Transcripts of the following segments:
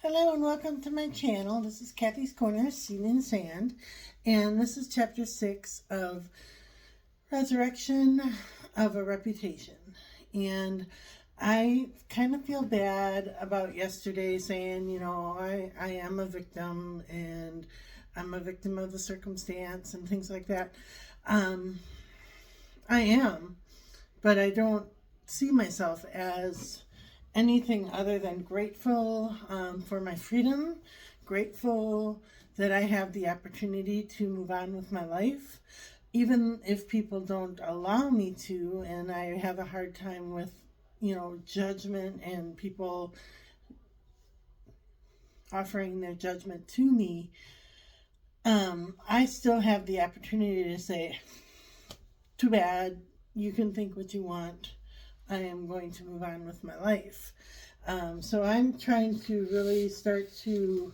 Hello and welcome to my channel. This is Kathy's Corner, Seen in Sand, and this is chapter 6 of Resurrection of a Reputation. And I kind of feel bad about yesterday saying, I am a victim and I'm a victim of the circumstance and things like that. I am, but I don't see myself as anything other than grateful for my freedom, grateful that I have the opportunity to move on with my life, even if people don't allow me to, and I have a hard time with, judgment and people offering their judgment to me. I still have the opportunity to say, too bad, you can think what you want. I am going to move on with my life. So I'm trying to really start to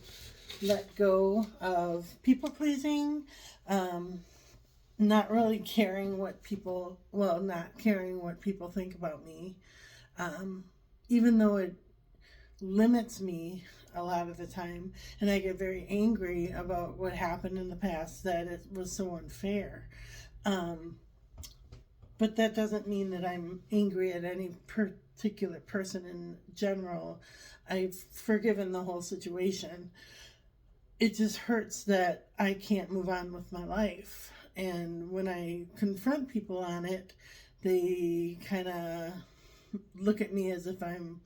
let go of people pleasing, not really caring what people, not caring what people think about me, even though it limits me a lot of the time, and I get very angry about what happened in the past, that it was so unfair. But that doesn't mean that I'm angry at any particular person in general. I've forgiven the whole situation. It just hurts that I can't move on with my life. And when I confront people on it, they kind of look at me as if I'm,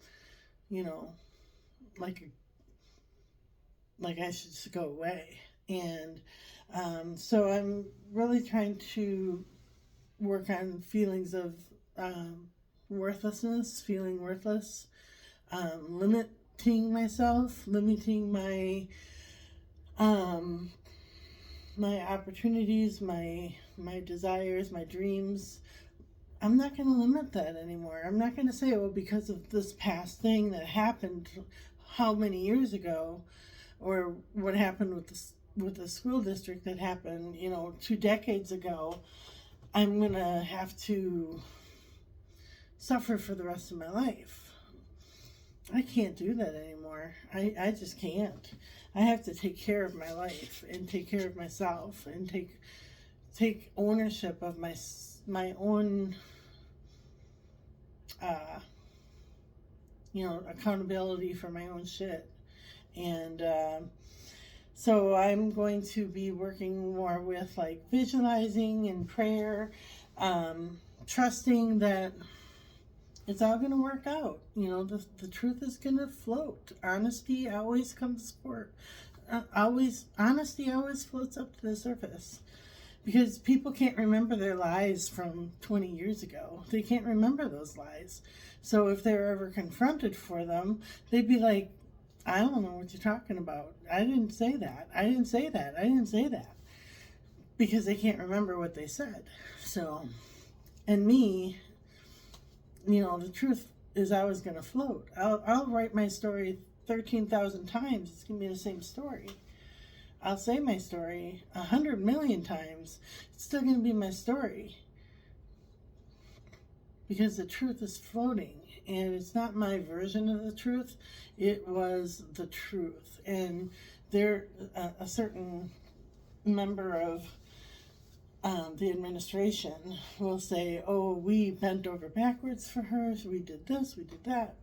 like I should just go away. And so I'm really trying to work on feelings of worthlessness, feeling worthless, limiting myself, limiting my my opportunities, my desires, my dreams. I'm not going to limit that anymore. I'm not going to say, well, because of this past thing that happened how many years ago, or what happened with the school district that happened, 2 decades ago, I'm going to have to suffer for the rest of my life. I can't do that anymore. I just can't. I have to take care of my life and take care of myself and take ownership of my own accountability for my own shit. And so I'm going to be working more with like visualizing and prayer, trusting that it's all going to work out. The truth is going to float. Honesty always comes forward. Honesty always floats up to the surface. Because people can't remember their lies from 20 years ago. They can't remember those lies. So if they're ever confronted for them, they'd be like, I don't know what you're talking about. I didn't say that. I didn't say that. I didn't say that. Because they can't remember what they said. So, and me, the truth is always going to float. I'll write my story 13,000 times. It's going to be the same story. I'll say my story 100 million times. It's still going to be my story. Because the truth is floating. And it's not my version of the truth. It was the truth. And a certain member of the administration will say, oh, we bent over backwards for her. So we did this, we did that.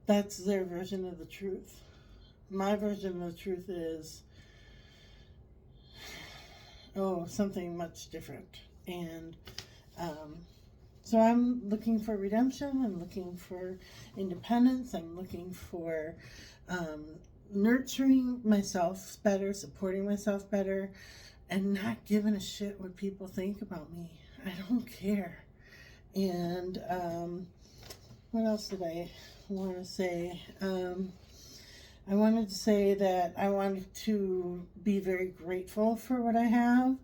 That's their version of the truth. My version of the truth is, something much different. And so I'm looking for redemption. I'm looking for independence. I'm looking for nurturing myself better, supporting myself better, and not giving a shit what people think about me. I don't care. And what else did I want to say? I wanted to say that I wanted to be very grateful for what I have.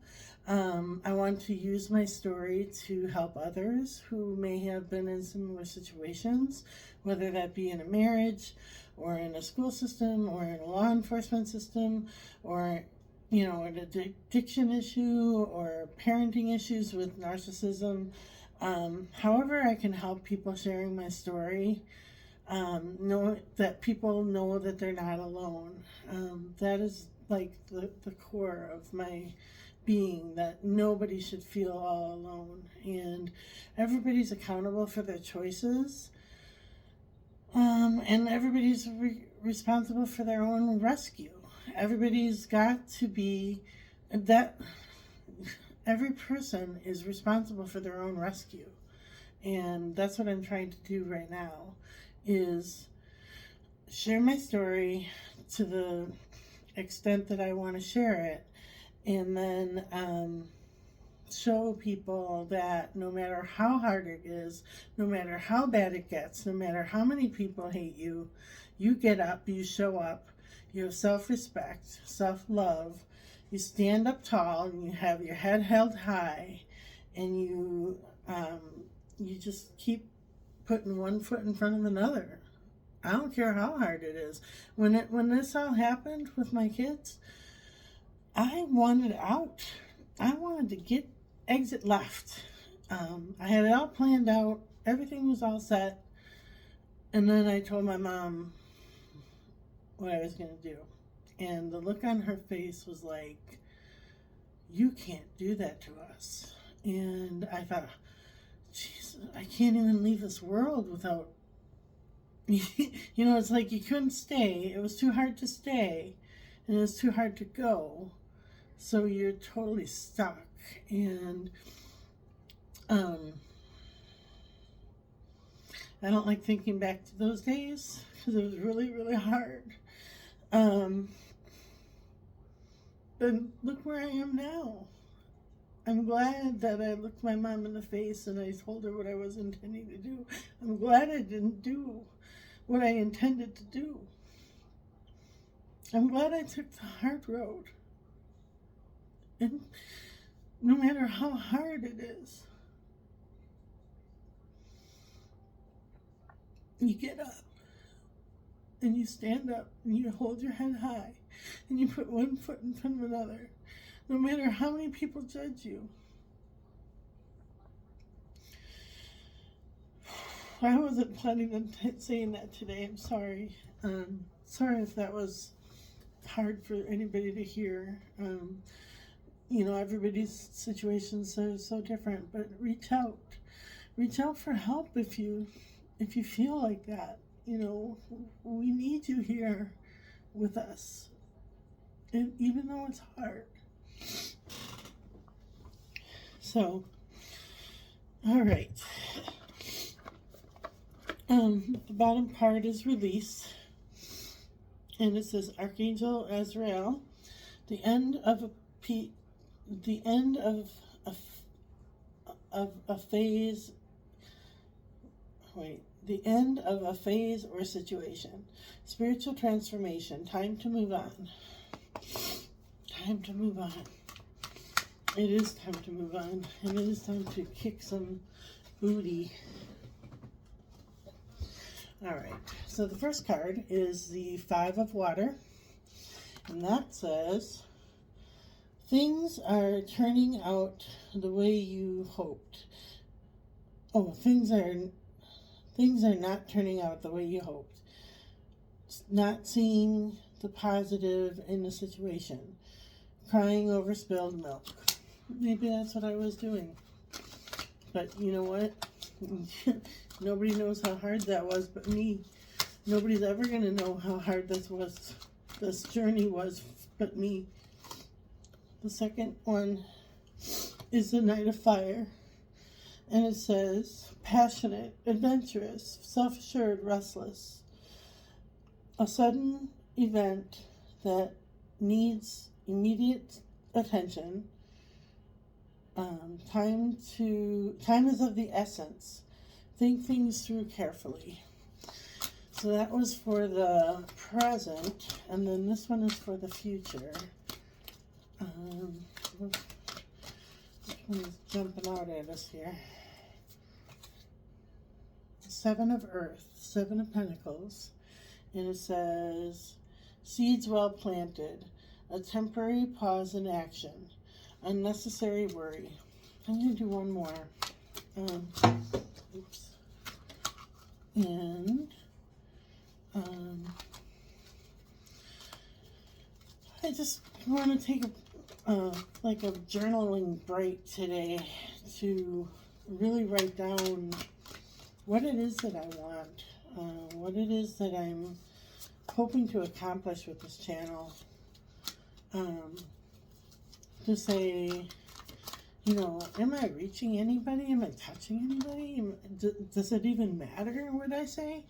I want to use my story to help others who may have been in similar situations, whether that be in a marriage or in a school system or in a law enforcement system or, an addiction issue or parenting issues with narcissism. However I can help people sharing my story, Know that people know that they're not alone. That is like the core of my being, that nobody should feel all alone, and everybody's accountable for their choices, and everybody's responsible for their own rescue. Everybody's got to be that. Every person is responsible for their own rescue, and that's what I'm trying to do right now, is share my story to the extent that I want to share it, and then show people that no matter how hard it is, no matter how bad it gets, no matter how many people hate you, you get up, you show up, you have self-respect, self-love, you stand up tall, and you have your head held high, and you just keep putting one foot in front of another. I don't care how hard it is. When this all happened with my kids, I wanted out. I wanted to exit left. I had it all planned out. Everything was all set. And then I told my mom what I was going to do. And the look on her face was like, you can't do that to us. And I thought, jeez, I can't even leave this world without, it's like you couldn't stay. It was too hard to stay, and it was too hard to go. So you're totally stuck. And I don't like thinking back to those days because it was really, really hard. But look where I am now. I'm glad that I looked my mom in the face and I told her what I was intending to do. I'm glad I didn't do what I intended to do. I'm glad I took the hard road. And no matter how hard it is, you get up and you stand up and you hold your head high and you put one foot in front of another, no matter how many people judge you. I wasn't planning on saying that today. I'm sorry. Sorry if that was hard for anybody to hear. Everybody's situations are so different, but reach out. Reach out for help if you feel like that. We need you here with us, and even though it's hard. So, all right. The bottom part is release, and it says Archangel Azrael, the end of a phase. The end of a phase or situation. Spiritual transformation. Time to move on. Time to move on. It is time to move on, and it is time to kick some booty. All right, so the first card is the Five of Water, and that says, things are turning out the way you hoped. Oh, things are not turning out the way you hoped. Not seeing the positive in the situation. Crying over spilled milk. Maybe that's what I was doing. But you know what? Nobody knows how hard that was but me. Nobody's ever going to know how hard this journey was but me. The second one is the Knight of Fire. And it says, passionate, adventurous, self-assured, restless. A sudden event that needs immediate attention. Time is of the essence. Think things through carefully. So that was for the present, and then this one is for the future. Which one is jumping out at us here? Seven of Earth, Seven of Pentacles, and it says, seeds well planted, a temporary pause in action, unnecessary worry. I'm going to do one more. Oops. And just want to take like a journaling break today to really write down what it is that I want, what it is that I'm hoping to accomplish with this channel. To say, am I reaching anybody? Am I touching anybody? Does it even matter what I say?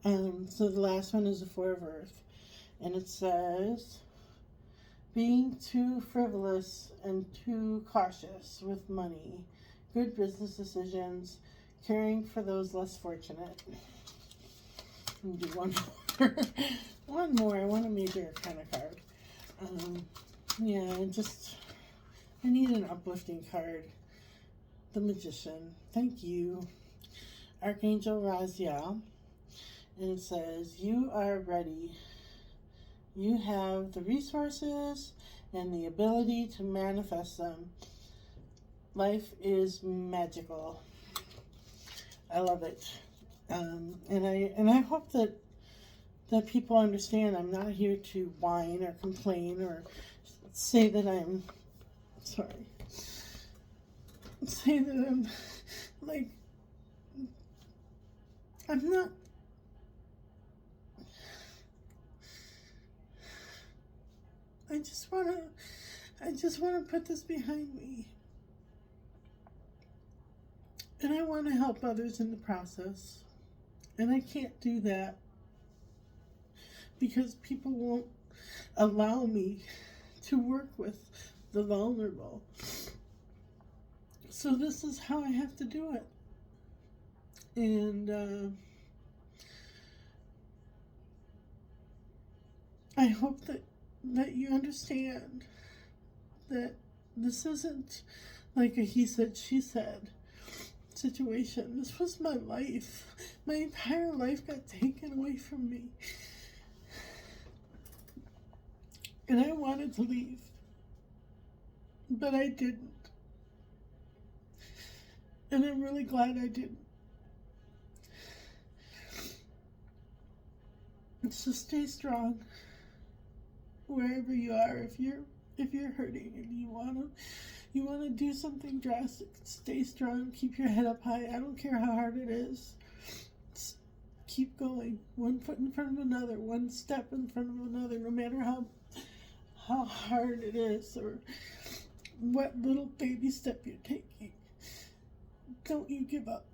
So the last one is the Four of Earth. And it says, being too frivolous and too cautious with money, good business decisions, caring for those less fortunate. I'll do one more. One more. I want a major kind of card. I need an uplifting card. The Magician. Thank you. Archangel Raziel. And it says, you are ready. You have the resources and the ability to manifest them. Life is magical. I love it. And I hope that people understand I'm not here to whine or complain or say that I'm sorry. Say that I'm like I'm not. I just wanna put this behind me. And I want to help others in the process. And I can't do that because people won't allow me to work with the vulnerable. So this is how I have to do it. And I hope that you understand that this isn't like a he said, she said situation. This was my life. My entire life got taken away from me. And I wanted to leave. But I didn't. And I'm really glad I didn't. So stay strong wherever you are. If you're hurting and you wanna do something drastic, stay strong, keep your head up high. I don't care how hard it is. Just keep going. One foot in front of another, one step in front of another, no matter how hard it is or what little baby step you're taking. Don't you give up.